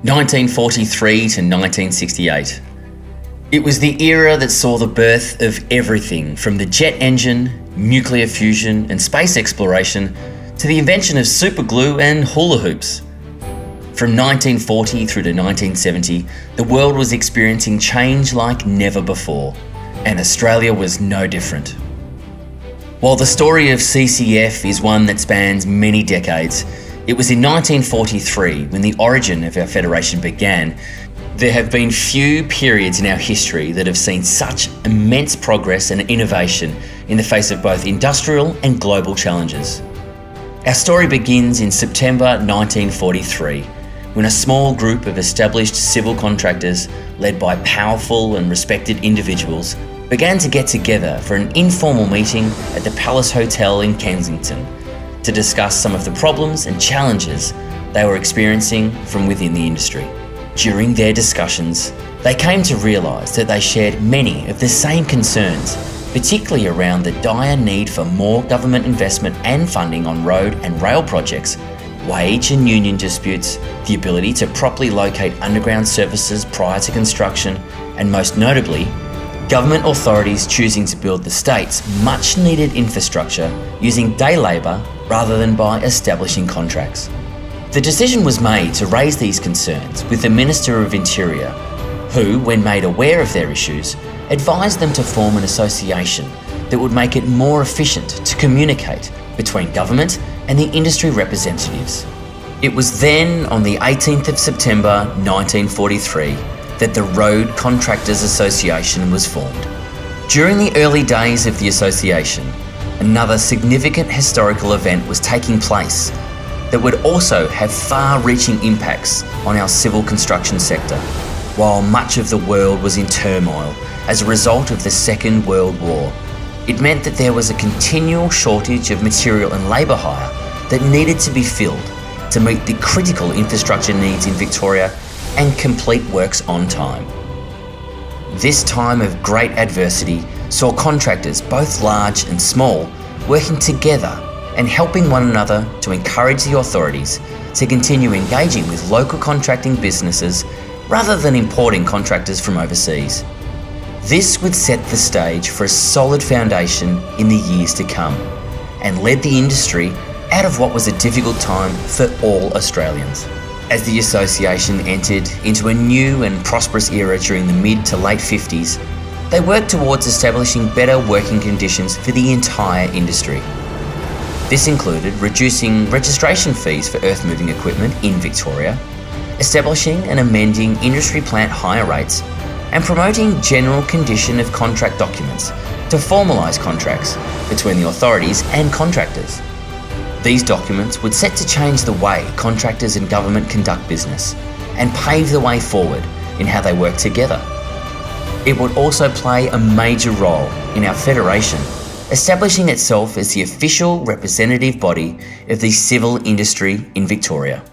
1943 to 1968. It was the era that saw the birth of everything from the jet engine, nuclear fusion and space exploration to the invention of superglue and hula hoops. From 1940 through to 1970, the world was experiencing change like never before, and Australia was no different. While the story of CCF is one that spans many decades, it was in 1943 when the origin of our federation began. There have been few periods in our history that have seen such immense progress and innovation in the face of both industrial and global challenges. Our story begins in September 1943, when a small group of established civil contractors, led by powerful and respected individuals, began to get together for an informal meeting at the Palace Hotel in Kensington to discuss some of the problems and challenges they were experiencing from within the industry. During their discussions, they came to realise that they shared many of the same concerns, particularly around the dire need for more government investment and funding on road and rail projects, wage and union disputes, the ability to properly locate underground services prior to construction, and most notably, government authorities choosing to build the state's much needed infrastructure using day labour rather than by establishing contracts. The decision was made to raise these concerns with the Minister of Interior, who, when made aware of their issues, advised them to form an association that would make it more efficient to communicate between government and the industry representatives. It was then, on the 18th of September 1943, that the Road Contractors Association was formed. During the early days of the association, another significant historical event was taking place that would also have far-reaching impacts on our civil construction sector, while much of the world was in turmoil as a result of the Second World War. It meant that there was a continual shortage of material and labour hire that needed to be filled to meet the critical infrastructure needs in Victoria and complete works on time. This time of great adversity saw contractors, both large and small, working together and helping one another to encourage the authorities to continue engaging with local contracting businesses rather than importing contractors from overseas. This would set the stage for a solid foundation in the years to come and led the industry out of what was a difficult time for all Australians. As the association entered into a new and prosperous era during the mid to late 50s, they worked towards establishing better working conditions for the entire industry. This included reducing registration fees for earth-moving equipment in Victoria, establishing and amending industry plant hire rates, and promoting general condition of contract documents to formalise contracts between the authorities and contractors. These documents would set to change the way contractors and government conduct business and pave the way forward in how they work together. It would also play a major role in our federation, establishing itself as the official representative body of the civil industry in Victoria.